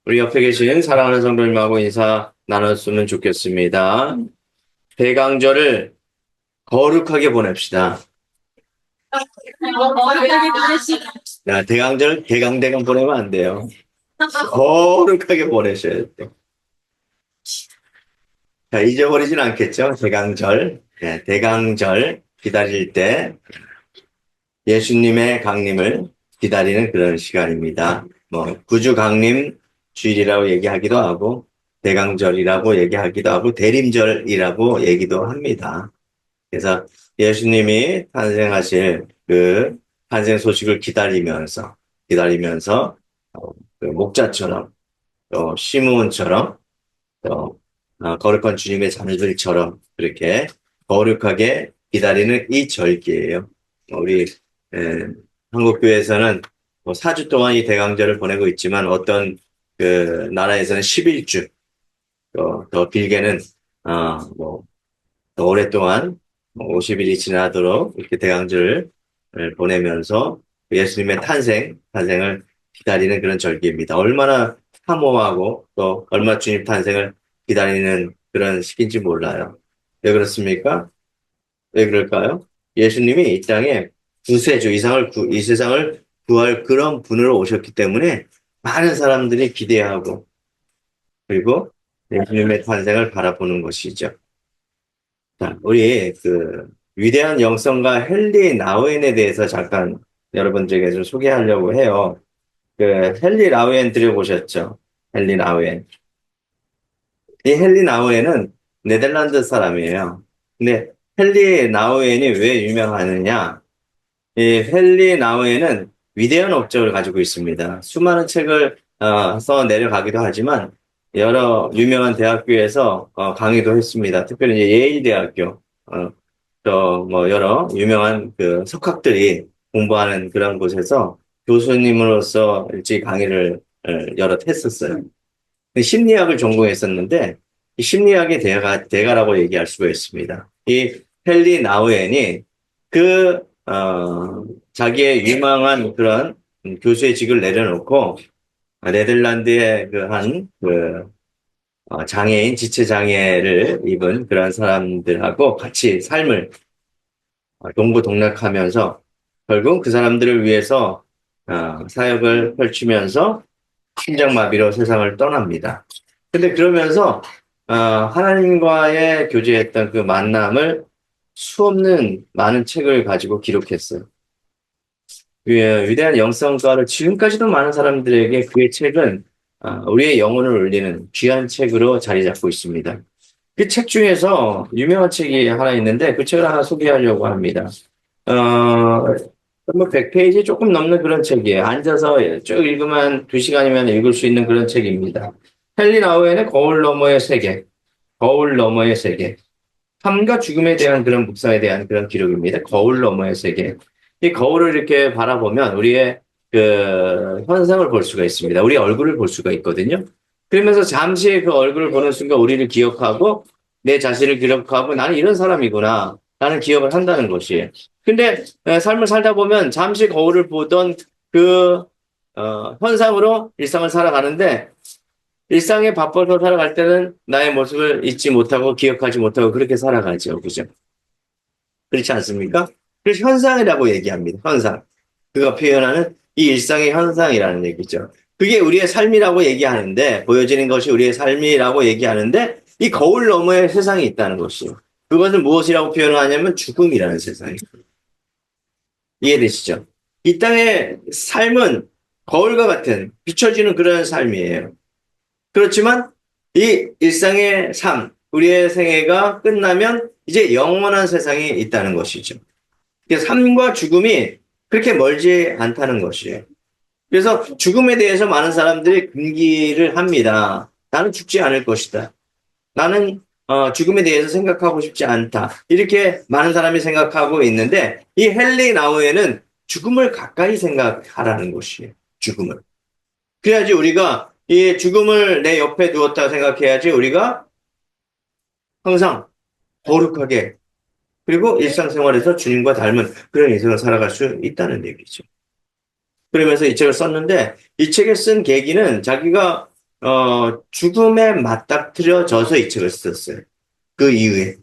우리 옆에 계신 사랑하는 성도님하고 인사 나눴으면 좋겠습니다. 대강절을 거룩하게 보냅시다. 야, 대강절 대강대강 보내면 안 돼요. 거룩하게 보내셔야 돼요. 자, 잊어버리진 않겠죠? 대강절. 네, 대강절 기다릴 때 예수님의 강림을 기다리는 그런 시간입니다. 구주 강림 주일이라고 얘기하기도 하고 대강절이라고 얘기하기도 하고 대림절이라고 얘기도 합니다. 그래서 예수님이 탄생하실 그 탄생 소식을 기다리면서 그 목자처럼 또 시므온처럼 또 거룩한 주님의 자녀들처럼 그렇게 거룩하게 기다리는 이 절기예요. 우리 에, 한국교회에서는 4주 동안 이 대강절을 보내고 있지만 어떤 그 나라에서는 11주, 더 길게는 뭐 더 오랫동안 50일이 지나도록 이렇게 대강절을 보내면서 예수님의 탄생을 기다리는 그런 절기입니다. 얼마나 사모하고 또 얼마 주님 탄생을 기다리는 그런 시기인지 몰라요. 왜 그렇습니까? 왜 그럴까요? 예수님이 이 땅에 두세 주 이상을 이 세상을 구할 그런 분으로 오셨기 때문에 많은 사람들이 기대하고 그리고 예수님의 탄생을 바라보는 것이죠. 자, 우리 그 위대한 영성가 헨리 나우엔에 대해서 잠깐 여러분들에게 좀 소개하려고 해요. 그 헨리 나우엔 들어보셨죠? 헨리 나우엔. 이 헨리 나우엔은 네덜란드 사람이에요. 근데 헨리 나우엔이 왜 유명하느냐? 이 헨리 나우엔은 위대한 업적을 가지고 있습니다. 수많은 책을 써 내려가기도 하지만 여러 유명한 대학교에서 강의도 했습니다. 특별히 이제 예일 대학교, 또 뭐 여러 유명한 그 석학들이 공부하는 그런 곳에서 교수님으로서 일찍 강의를 여러 했었어요. 심리학을 전공했었는데 이 심리학의 대가라고 얘기할 수가 있습니다. 이 헨리 나우엔이 그 자기의 유망한 그런 교수의 직을 내려놓고 네덜란드의 장애인 지체 장애를 입은 그런 사람들하고 같이 삶을 동고동락하면서 결국 그 사람들을 위해서 사역을 펼치면서 심장마비로 세상을 떠납니다. 근데 그러면서 하나님과의 교제했던 그 만남을 수없는 많은 책을 가지고 기록했어요. 위대한 영성가를 지금까지도 많은 사람들에게 그의 책은 우리의 영혼을 울리는 귀한 책으로 자리 잡고 있습니다. 그 책 중에서 유명한 책이 하나 있는데 그 책을 하나 소개하려고 합니다. 어, 뭐 100페이지 조금 넘는 그런 책이에요. 앉아서 쭉 읽으면 2시간이면 읽을 수 있는 그런 책입니다. 헨리 나우엔의 거울 너머의 세계, 거울 너머의 세계. 삶과 죽음에 대한 그런 묵상에 대한 그런 기록입니다. 거울 너머의 세계. 이 거울을 이렇게 바라보면 우리의 그 현상을 볼 수가 있습니다. 우리 얼굴을 볼 수가 있거든요. 그러면서 잠시 그 얼굴을 보는 순간 우리를 기억하고 내 자신을 기억하고 나는 이런 사람이구나. 라는 기억을 한다는 것이에요. 근데 삶을 살다 보면 잠시 거울을 보던 그 현상으로 일상을 살아가는데 일상에 바빠서 살아갈 때는 나의 모습을 잊지 못하고 기억하지 못하고 그렇게 살아가죠. 그죠? 그렇지 않습니까? 그래서 현상이라고 얘기합니다. 현상. 그가 표현하는 이 일상의 현상이라는 얘기죠. 그게 우리의 삶이라고 얘기하는데, 보여지는 것이 우리의 삶이라고 얘기하는데, 이 거울 너머에 세상이 있다는 것이요. 그것을 무엇이라고 표현하냐면 죽음이라는 세상이에요. 이해되시죠? 이 땅의 삶은 거울과 같은 비춰지는 그런 삶이에요. 그렇지만 이 일상의 삶, 우리의 생애가 끝나면 이제 영원한 세상이 있다는 것이죠. 삶과 죽음이 그렇게 멀지 않다는 것이에요. 그래서 죽음에 대해서 많은 사람들이 금기를 합니다. 나는 죽지 않을 것이다. 나는 죽음에 대해서 생각하고 싶지 않다. 이렇게 많은 사람이 생각하고 있는데 이 헨리 나우에는 죽음을 가까이 생각하라는 것이에요. 죽음을. 그래야지 우리가 이 죽음을 내 옆에 두었다 생각해야지 우리가 항상 거룩하게 그리고 일상생활에서 주님과 닮은 그런 인생을 살아갈 수 있다는 얘기죠. 그러면서 이 책을 썼는데 이 책을 쓴 계기는 자기가 죽음에 맞닥뜨려져서 이 책을 썼어요. 그 이후에.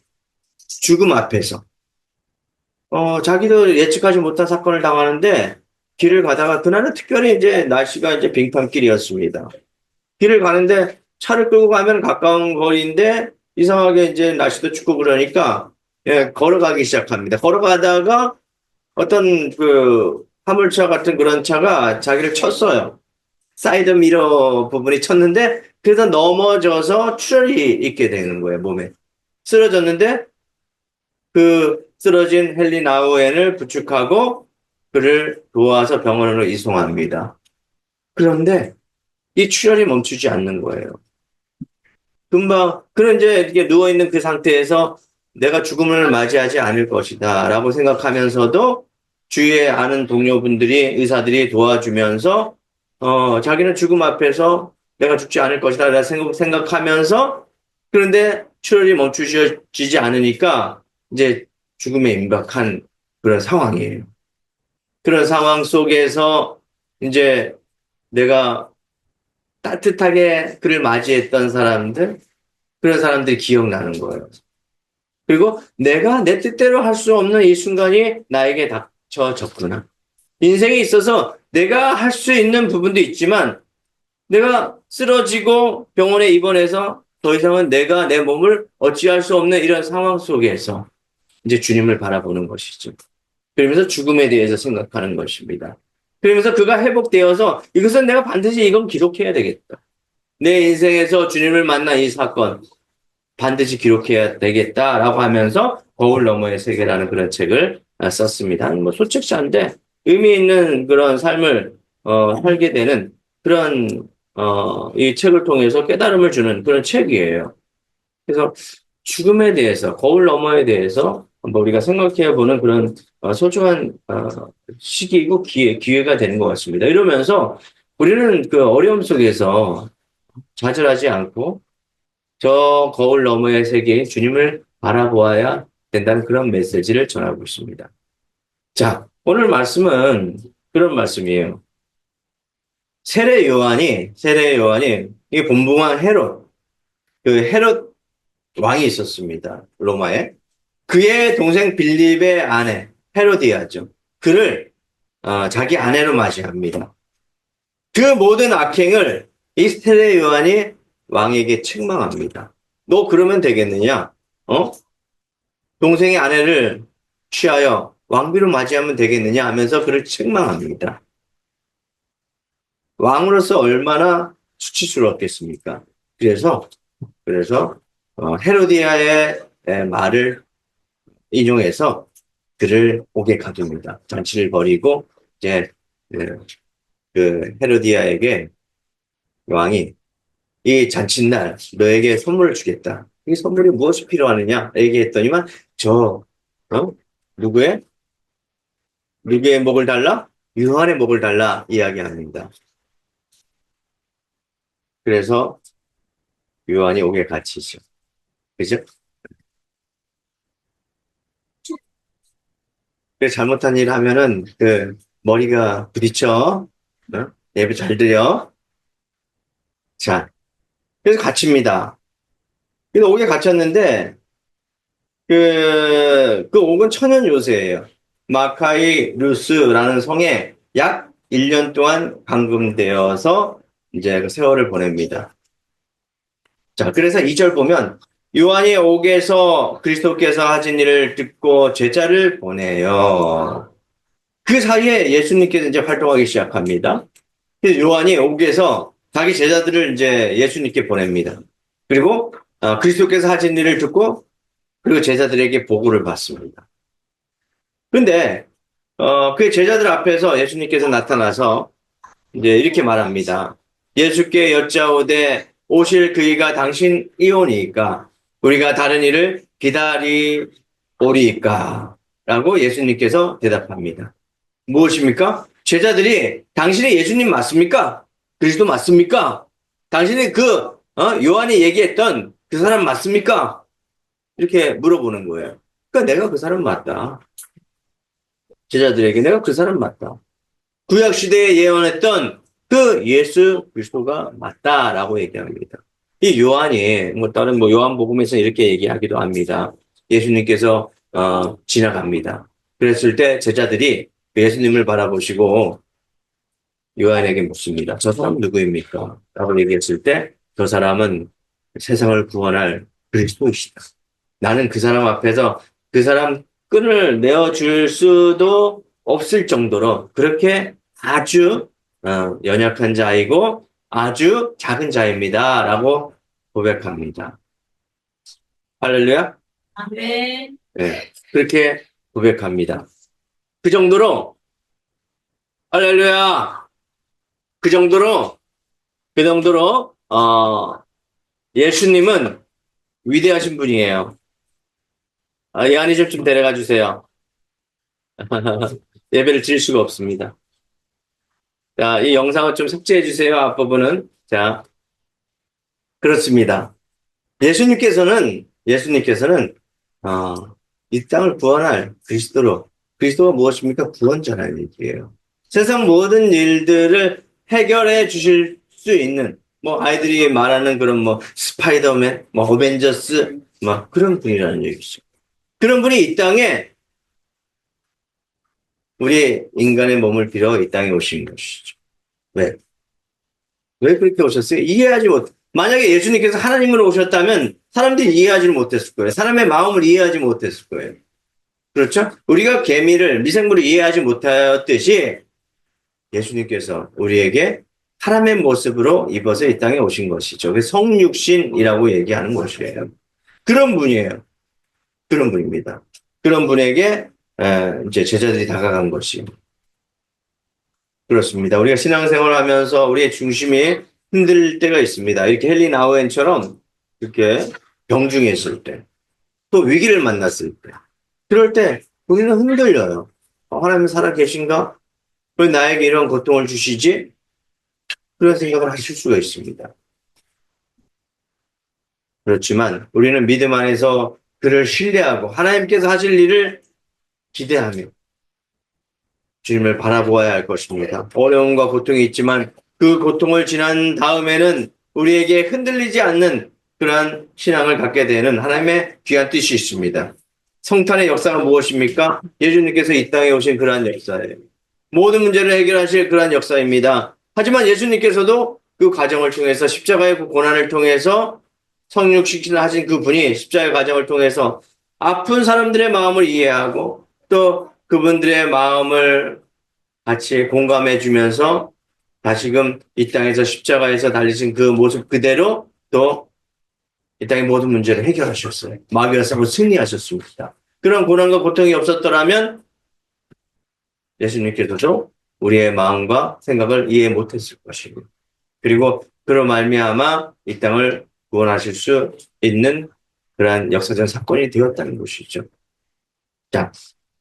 죽음 앞에서. 자기도 예측하지 못한 사건을 당하는데 길을 가다가 그날은 특별히 이제 날씨가 이제 빙판길이었습니다. 길을 가는데 차를 끌고 가면 가까운 거리인데 이상하게 이제 날씨도 춥고 그러니까 예, 걸어가기 시작합니다. 걸어가다가 어떤 그 화물차 같은 그런 차가 자기를 쳤어요. 사이드 미러 부분이 쳤는데 그래서 넘어져서 출혈이 있게 되는 거예요, 몸에. 쓰러졌는데 그 쓰러진 헨리 나우엔을 부축하고 그를 도와서 병원으로 이송합니다. 그런데 이 출혈이 멈추지 않는 거예요. 금방, 그런 이제 이렇게 누워있는 그 상태에서 내가 죽음을 맞이하지 않을 것이다 라고 생각하면서도 주위에 아는 동료분들이, 의사들이 도와주면서, 자기는 죽음 앞에서 내가 죽지 않을 것이다 라고 생각하면서 그런데 출혈이 멈추어지지 않으니까 이제 죽음에 임박한 그런 상황이에요. 그런 상황 속에서 이제 내가 따뜻하게 그를 맞이했던 사람들, 그런 사람들이 기억나는 거예요. 그리고 내가 내 뜻대로 할 수 없는 이 순간이 나에게 닥쳐졌구나. 인생에 있어서 내가 할 수 있는 부분도 있지만 내가 쓰러지고 병원에 입원해서 더 이상은 내가 내 몸을 어찌할 수 없는 이런 상황 속에서 이제 주님을 바라보는 것이죠. 그러면서 죽음에 대해서 생각하는 것입니다. 그러면서 그가 회복되어서 이것은 내가 반드시 이건 기록해야 되겠다. 내 인생에서 주님을 만난 이 사건, 반드시 기록해야 되겠다라고 하면서 거울 너머의 세계라는 그런 책을 썼습니다. 뭐 소책자인데 의미 있는 그런 삶을 살게 되는 그런 이 책을 통해서 깨달음을 주는 그런 책이에요. 그래서 죽음에 대해서 거울 너머에 대해서 한번 우리가 생각해 보는 그런 소중한 시기이고 기회가 되는 것 같습니다. 이러면서 우리는 그 어려움 속에서 좌절하지 않고 저 거울 너머의 세계에 주님을 바라보아야 된다는 그런 메시지를 전하고 있습니다. 자, 오늘 말씀은 그런 말씀이에요. 세례 요한이, 이 본붕한 헤롯, 그 헤롯 왕이 있었습니다. 로마에. 그의 동생 빌립의 아내, 헤로디아죠. 그를, 자기 아내로 맞이합니다. 그 모든 악행을 이 세례 요한이 왕에게 책망합니다. 너 그러면 되겠느냐? 어? 동생의 아내를 취하여 왕비로 맞이하면 되겠느냐 하면서 그를 책망합니다. 왕으로서 얼마나 수치스러웠겠습니까? 그래서 헤로디아의 말을 인용해서 그를 옥에 가둡니다. 잔치를 벌이고 이제 그, 그 헤로디아에게 왕이 이 잔칫날 너에게 선물을 주겠다. 이 선물이 무엇이 필요하느냐? 얘기했더니만 어? 누구의? 누구의 목을 달라? 요한의 목을 달라 이야기합니다. 그래서 요한이 옥에 갇히죠. 그죠? 그 잘못한 일 하면은 그 머리가 부딪혀. 예배 잘 들려. 자, 그래서 갇힙니다. 그래서 옥에 갇혔는데 그 옥은 천연 요새예요. 마카이 루스라는 성에 약 1년 동안 감금되어서 이제 그 세월을 보냅니다. 자, 그래서 2절 보면 요한이 옥에서 그리스도께서 하신 일을 듣고 제자를 보내요. 그 사이에 예수님께서 이제 활동하기 시작합니다. 그래서 요한이 옥에서 자기 제자들을 이제 예수님께 보냅니다. 그리고 그리스도께서 하신 일을 듣고 그리고 제자들에게 보고를 받습니다. 그런데 그 제자들 앞에서 예수님께서 나타나서 이제 이렇게 말합니다. 예수께 여짜오되 오실 그이가 당신이오니까 우리가 다른 일을 기다리오리까? 라고 예수님께서 대답합니다. 무엇입니까? 제자들이 당신이 예수님 맞습니까? 그리스도 맞습니까? 당신이 요한이 얘기했던 그 사람 맞습니까? 이렇게 물어보는 거예요. 그러니까 내가 그 사람 맞다. 제자들에게 내가 그 사람 맞다. 구약 시대에 예언했던 그 예수 그리스도가 맞다라고 얘기합니다. 이 요한이 뭐 다른 뭐 요한복음에서 이렇게 얘기하기도 합니다. 예수님께서 지나갑니다. 그랬을 때 제자들이 예수님을 바라보시고 요한에게 묻습니다. 저 사람 누구입니까? 라고 얘기했을 때 저 사람은 세상을 구원할 그리스도이시다. 나는 그 사람 앞에서 그 사람 끈을 내어줄 수도 없을 정도로 그렇게 아주 연약한 자이고 아주 작은 자입니다. 라고 고백합니다. 할렐루야? 아멘. 네, 그렇게 고백합니다. 그 정도로 할렐루야! 그 정도로 그 정도로 예수님은 위대하신 분이에요. 이한이 좀 데려가 주세요. 예배를 드릴 수가 없습니다. 자, 이 영상을 좀 삭제해 주세요. 앞부분은. 자, 그렇습니다. 예수님께서는, 어, 이 땅을 구원할 그리스도가 무엇입니까? 구원자라는 얘기예요. 세상 모든 일들을 해결해 주실 수 있는, 뭐, 아이들이 말하는 그런 뭐, 스파이더맨, 뭐, 어벤져스, 뭐, 그런 분이라는 얘기죠. 그런 분이 이 땅에, 우리 인간의 몸을 빌어 이 땅에 오신 것이죠. 왜? 왜 그렇게 오셨어요? 만약에 예수님께서 하나님으로 오셨다면 사람들이 이해하지 못했을 거예요. 사람의 마음을 이해하지 못했을 거예요. 그렇죠? 우리가 미생물을 이해하지 못하였듯이 예수님께서 우리에게 사람의 모습으로 입어서 이 땅에 오신 것이죠. 그래서 성육신이라고 얘기하는 것이에요. 그런 분이에요. 그런 분입니다. 그런 분에게 이제 제자들이 다가간 것이 그렇습니다. 우리가 신앙생활을 하면서 우리의 중심이 흔들릴 때가 있습니다. 이렇게 헨리 나우엔처럼 이렇게 병중에 있을 때, 또 위기를 만났을 때, 그럴 때 우리는 흔들려요. 하나님 살아 계신가? 왜 나에게 이런 고통을 주시지? 그런 생각을 하실 수가 있습니다. 그렇지만 우리는 믿음 안에서 그를 신뢰하고 하나님께서 하실 일을 기대하며 주님을 바라보아야 할 것입니다. 어려움과 고통이 있지만 그 고통을 지난 다음에는 우리에게 흔들리지 않는 그러한 신앙을 갖게 되는 하나님의 귀한 뜻이 있습니다. 성탄의 역사가 무엇입니까? 예수님께서 이 땅에 오신 그러한 역사예요. 모든 문제를 해결하실 그러한 역사입니다. 하지만 예수님께서도 그 과정을 통해서 십자가의 그 고난을 통해서 성육신을 하신 그 분이 십자가의 과정을 통해서 아픈 사람들의 마음을 이해하고 또 그분들의 마음을 같이 공감해 주면서 다시금 이 땅에서 십자가에서 달리신 그 모습 그대로 또 이 땅의 모든 문제를 해결하셨어요. 마귀와 싸워 승리하셨습니다. 그런 고난과 고통이 없었더라면 예수님께서도 우리의 마음과 생각을 이해 못했을 것이고 그리고 그로 말미암아 이 땅을 구원하실 수 있는 그러한 역사적 사건이 되었다는 것이죠. 자,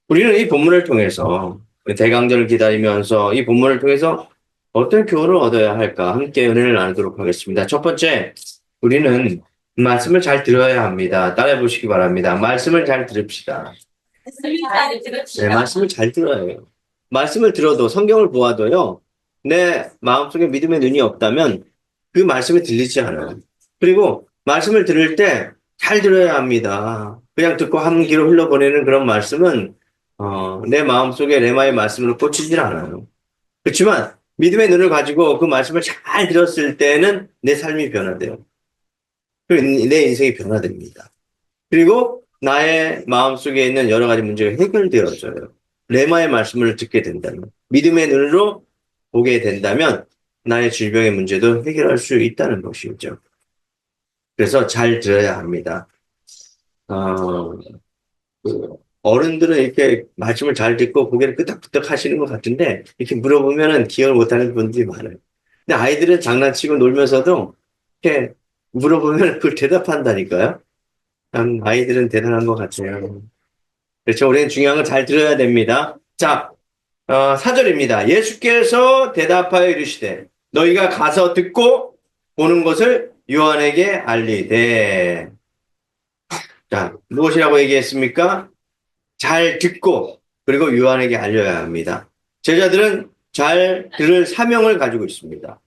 우리는 이 본문을 통해서 대강절을 기다리면서 이 본문을 통해서 어떤 교훈을 얻어야 할까 함께 은혜를 나누도록 하겠습니다. 첫 번째, 우리는 말씀을 잘 들어야 합니다. 따라해 보시기 바랍니다. 말씀을 잘 들읍시다. 네, 말씀을 잘 들어야 해요. 말씀을 들어도 성경을 보아도요. 내 마음속에 믿음의 눈이 없다면 그 말씀이 들리지 않아요. 그리고 말씀을 들을 때 잘 들어야 합니다. 그냥 듣고 한 귀로 흘러보내는 그런 말씀은 내 마음속에 레마의 말씀으로 꽂히질 않아요. 그렇지만 믿음의 눈을 가지고 그 말씀을 잘 들었을 때는 내 삶이 변화돼요. 그리고 내 인생이 변화됩니다. 그리고 나의 마음속에 있는 여러 가지 문제가 해결되어져요. 레마의 말씀을 듣게 된다면, 믿음의 눈으로 보게 된다면 나의 질병의 문제도 해결할 수 있다는 것이죠. 그래서 잘 들어야 합니다. 어른들은 이렇게 말씀을 잘 듣고 고개를 끄덕끄덕 하시는 것 같은데 이렇게 물어보면은 기억을 못하는 분들이 많아요. 근데 아이들은 장난치고 놀면서도 이렇게 물어보면 그걸 대답한다니까요. 참 아이들은 대단한 것 같아요. 그렇죠. 우리는 중요한 걸 잘 들어야 됩니다. 자, 4절입니다. 예수께서 대답하여 이르시되 너희가 가서 듣고 보는 것을 요한에게 알리되. 자, 무엇이라고 얘기했습니까? 잘 듣고 그리고 요한에게 알려야 합니다. 제자들은 잘 들을 사명을 가지고 있습니다.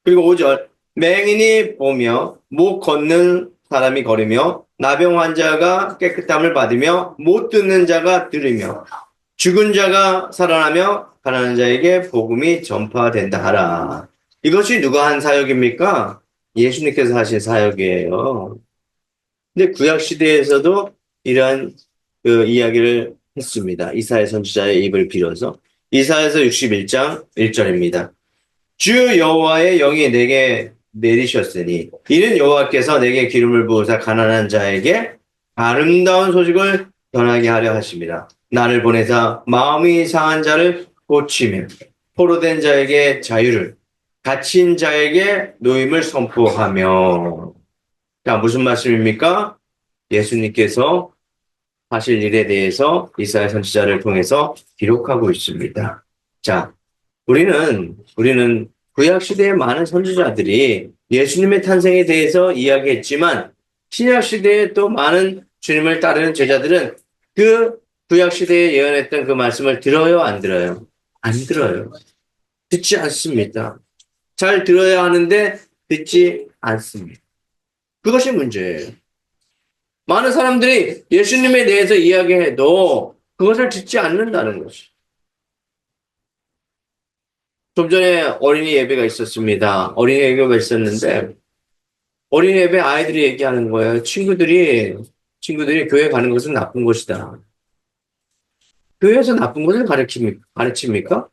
그리고 5절, 맹인이 보며 못 걷는 사람이 걸으며 나병 환자가 깨끗함을 받으며 못 듣는 자가 들으며 죽은 자가 살아나며 가난한 자에게 복음이 전파된다 하라. 이것이 누가 한 사역입니까? 예수님께서 하신 사역이에요. 근데 구약 시대에서도 이러한 그 이야기를 했습니다. 이사야 선지자의 입을 빌어서 이사야서 61장 1절입니다. 주 여호와의 영이 내게 내리셨으니 이는 여호와께서 내게 기름을 부으사 가난한 자에게 아름다운 소식을 전하게 하려 하심이라. 나를 보내사 마음이 상한 자를 고치며 포로된 자에게 자유를 갇힌 자에게 노임을 선포하며. 자, 무슨 말씀입니까? 예수님께서 하실 일에 대해서 이사야 선지자를 통해서 기록하고 있습니다. 자, 우리는 구약 시대의 많은 선지자들이 예수님의 탄생에 대해서 이야기했지만 신약 시대에 또 많은 주님을 따르는 제자들은 그 구약 시대에 예언했던 그 말씀을 들어요, 안 들어요? 안 들어요. 듣지 않습니다. 잘 들어야 하는데 듣지 않습니다. 그것이 문제예요. 많은 사람들이 예수님에 대해서 이야기해도 그것을 듣지 않는다는 것이. 좀 전에 어린이 예배가 있었습니다. 어린이 예배가 있었는데 어린이 예배 아이들이 얘기하는 거예요. 친구들이 교회 가는 것은 나쁜 것이다. 교회에서 나쁜 것을 가르칩니까?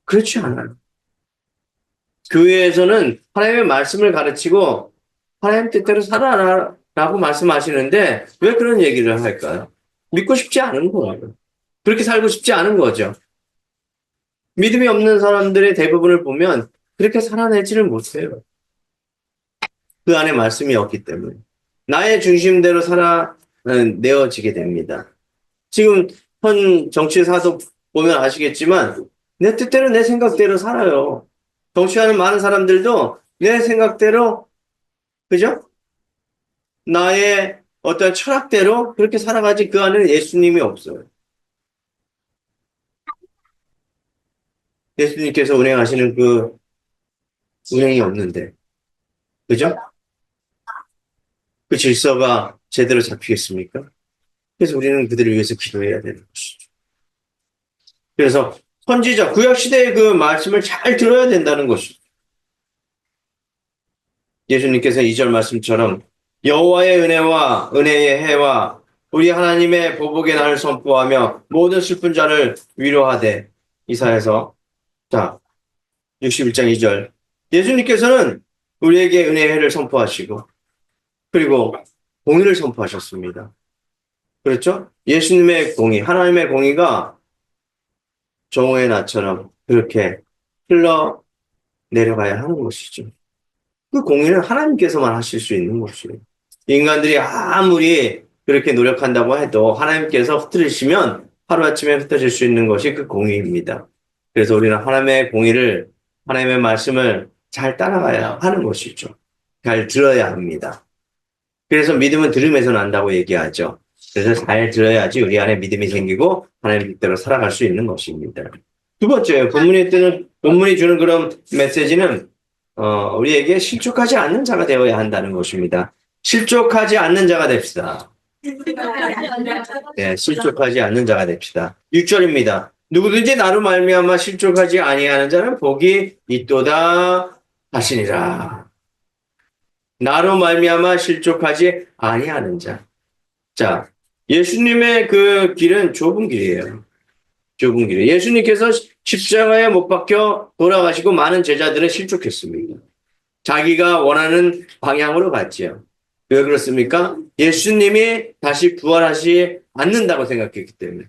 그렇지 않아요. 교회에서는 하나님의 말씀을 가르치고 하나님 뜻대로 살아라라고 말씀하시는데 왜 그런 얘기를 할까요? 믿고 싶지 않은 거예요. 그렇게 살고 싶지 않은 거죠. 믿음이 없는 사람들의 대부분을 보면 그렇게 살아내지를 못해요. 그 안에 말씀이 없기 때문에. 나의 중심대로 살아내어지게 됩니다. 지금 현 정치사도 보면 아시겠지만 내 뜻대로 내 생각대로 살아요. 정치하는 많은 사람들도 내 생각대로, 그죠? 나의 어떤 철학대로 그렇게 살아가지 그 안에는 예수님이 없어요. 예수님께서 운행하시는 그 운행이 없는데, 그죠? 그 질서가 제대로 잡히겠습니까? 그래서 우리는 그들을 위해서 기도해야 되는 것이죠. 그래서 선지자, 구약시대의 그 말씀을 잘 들어야 된다는 것이죠. 예수님께서 2절 말씀처럼 여호와의 은혜와 은혜의 해와 우리 하나님의 보복의 날을 선포하며 모든 슬픈 자를 위로하되. 이사야서 자 61장 2절, 예수님께서는 우리에게 은혜의 해를 선포하시고 그리고 공의를 선포하셨습니다. 그렇죠? 예수님의 공의, 하나님의 공의가 정오의 나처럼 그렇게 흘러 내려가야 하는 것이죠. 그 공의는 하나님께서만 하실 수 있는 것이에요. 인간들이 아무리 그렇게 노력한다고 해도 하나님께서 흩트리시면 하루아침에 흩어질 수 있는 것이 그 공의입니다. 그래서 우리는 하나님의 공의를, 하나님의 말씀을 잘 따라가야 하는 것이죠. 잘 들어야 합니다. 그래서 믿음은 들음에서 난다고 얘기하죠. 그래서 잘 들어야지 우리 안에 믿음이 생기고 하나님 뜻대로 살아갈 수 있는 것입니다. 두 번째, 본문이 주는 그런 메시지는 우리에게 실족하지 않는 자가 되어야 한다는 것입니다. 실족하지 않는 자가 됩시다. 네, 실족하지 않는 자가 됩시다. 6절입니다. 누구든지 나로 말미암아 실족하지 아니하는 자는 복이 있도다 하시니라. 나로 말미암아 실족하지 아니하는 자. 자, 예수님의 그 길은 좁은 길이에요. 좁은 길이에요. 예수님께서 십자가에 못 박혀 돌아가시고 많은 제자들은 실족했습니다. 자기가 원하는 방향으로 갔지요. 왜 그렇습니까? 예수님이 다시 부활하지 않는다고 생각했기 때문에.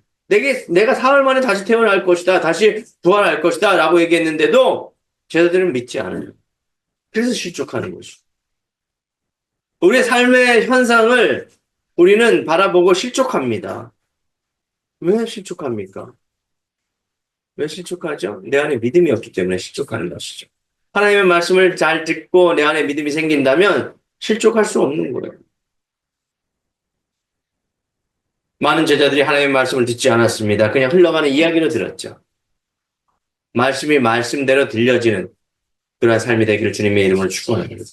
내가 사흘 만에 다시 태어날 것이다. 다시 부활할 것이다. 라고 얘기했는데도 제자들은 믿지 않아요. 그래서 실족하는 것이죠. 우리의 삶의 현상을 우리는 바라보고 실족합니다. 왜 실족합니까? 왜 실족하죠? 내 안에 믿음이 없기 때문에 실족하는 것이죠. 하나님의 말씀을 잘 듣고 내 안에 믿음이 생긴다면 실족할 수 없는 거예요. 많은 제자들이 하나님의 말씀을 듣지 않았습니다. 그냥 흘러가는 이야기로 들었죠. 말씀이 말씀대로 들려지는 그러한 삶이 되기를 주님의 이름으로 축원합니다.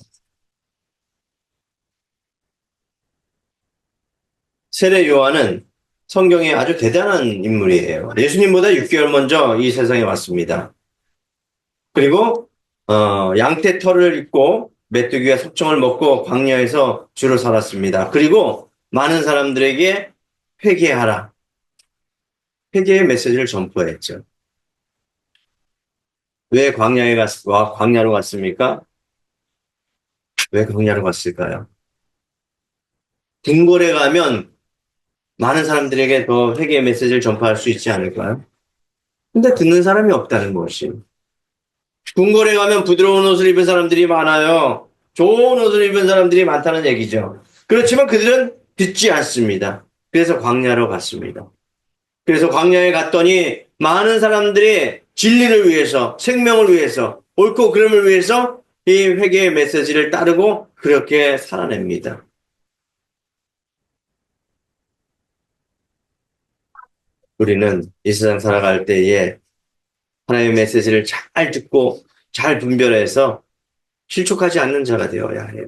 세례 요한은 성경에 아주 대단한 인물이에요. 예수님보다 6개월 먼저 이 세상에 왔습니다. 그리고 양떼 털을 입고 메뚜기와 석청을 먹고 광야에서 주로 살았습니다. 그리고 많은 사람들에게 회개하라. 회개의 메시지를 전포했죠. 왜 광야로 갔습니까? 왜 광야로 갔을까요? 궁궐에 가면 많은 사람들에게 더 회개의 메시지를 전파할 수 있지 않을까요? 근데 듣는 사람이 없다는 것이. 궁궐에 가면 부드러운 옷을 입은 사람들이 많아요. 좋은 옷을 입은 사람들이 많다는 얘기죠. 그렇지만 그들은 듣지 않습니다. 그래서 광야로 갔습니다. 그래서 광야에 갔더니 많은 사람들이 진리를 위해서, 생명을 위해서, 옳고 그름을 위해서 이 회개의 메시지를 따르고 그렇게 살아냅니다. 우리는 이 세상 살아갈 때에 하나님의 메시지를 잘 듣고 잘 분별해서 실족하지 않는 자가 되어야 해요.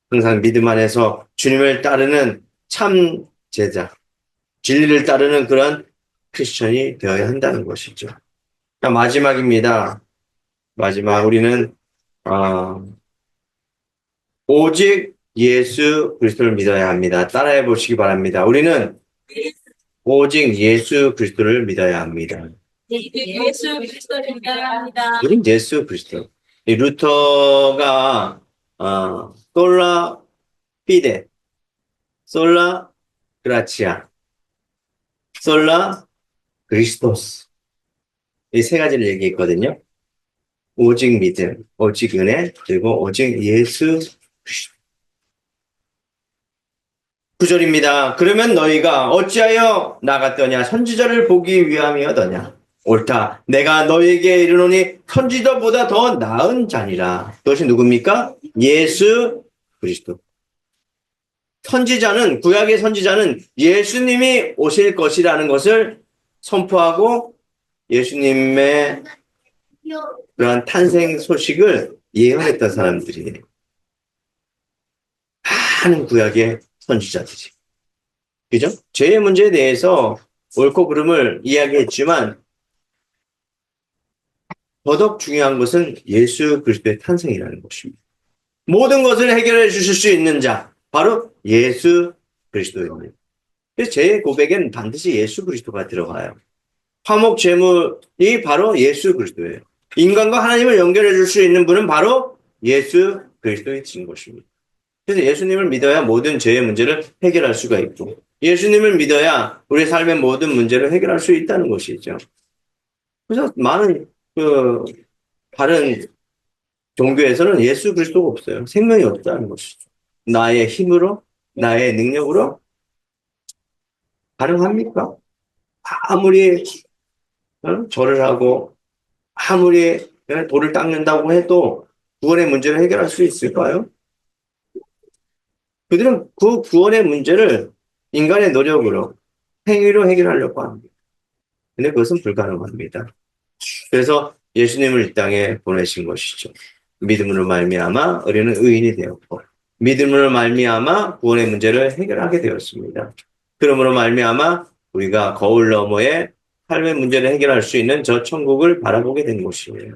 항상 믿음 안에서 주님을 따르는 참 제자, 진리를 따르는 그런 크리스천이 되어야 한다는 것이죠. 마지막입니다. 마지막 우리는 오직 예수 그리스도를 믿어야 합니다. 따라해 보시기 바랍니다. 우리는 오직 예수 그리스도를 믿어야 합니다. 예수 그리스도를 믿어야 합니다. 우린 예수 그리스도. 이 루터가 솔라 피데, 솔라 그라치아, 솔라 그리스도스 이 세 가지를 얘기했거든요. 오직 믿음, 오직 은혜, 그리고 오직 예수 그리스도. 9절입니다. 그러면 너희가 어찌하여 나갔더냐? 선지자를 보기 위함이었더냐? 옳다. 내가 너희에게 이르노니 선지자보다 더 나은 자니라. 그것이 누굽니까? 예수 그리스도. 선지자는, 구약의 선지자는 예수님이 오실 것이라는 것을 선포하고 예수님의 그러한 탄생 소식을 예언했던 사람들이에요. 많은 구약의 선지자들이. 그죠? 죄의 문제에 대해서 옳고 그름을 이야기했지만 더더욱 중요한 것은 예수 그리스도의 탄생이라는 것입니다. 모든 것을 해결해 주실 수 있는 자, 바로 예수 그리스도입니다. 그래서 제 고백엔 반드시 예수 그리스도가 들어가요. 화목 제물이 바로 예수 그리스도예요. 인간과 하나님을 연결해 줄 수 있는 분은 바로 예수 그리스도이신 것입니다. 그래서 예수님을 믿어야 모든 죄의 문제를 해결할 수가 있고 예수님을 믿어야 우리 삶의 모든 문제를 해결할 수 있다는 것이죠. 그래서 많은 다른 종교에서는 예수 그리스도가 없어요. 생명이 없다는 것이죠. 나의 힘으로, 나의 능력으로 가능합니까? 아무리 절을 하고 아무리 돌을 닦는다고 해도 구원의 문제를 해결할 수 있을까요? 그들은 그 구원의 문제를 인간의 노력으로 행위로 해결하려고 합니다. 근데 그것은 불가능합니다. 그래서 예수님을 이 땅에 보내신 것이죠. 믿음으로 말미암아 우리는 의인이 되었고 믿음으로 말미암아 구원의 문제를 해결하게 되었습니다. 그러므로 말미암아 우리가 거울 너머에 삶의 문제를 해결할 수 있는 저 천국을 바라보게 된 것이에요.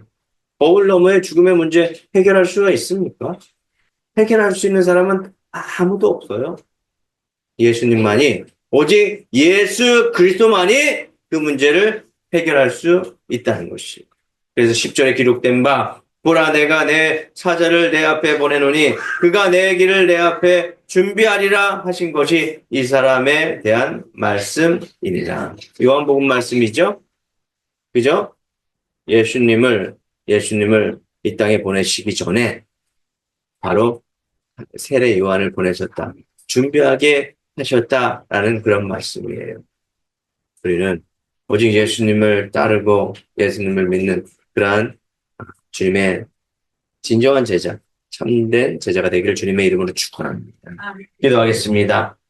거울 너머에 죽음의 문제 해결할 수가 있습니까? 해결할 수 있는 사람은 아무도 없어요. 예수님만이 오직 예수 그리스도만이 그 문제를 해결할 수 있다는 것이에요. 그래서 10절에 기록된 바 보라 내가 내 사자를 내 앞에 보내노니 그가 내 길을 내 앞에 준비하리라 하신 것이 이 사람에 대한 말씀이니라. 요한복음 말씀이죠. 그죠? 예수님을 이 땅에 보내시기 전에 바로 세례 요한을 보내셨다. 준비하게 하셨다라는 그런 말씀이에요. 우리는 오직 예수님을 따르고 예수님을 믿는 그러한 주님의 진정한 제자, 참된 제자가 되기를 주님의 이름으로 축원합니다. 기도하겠습니다.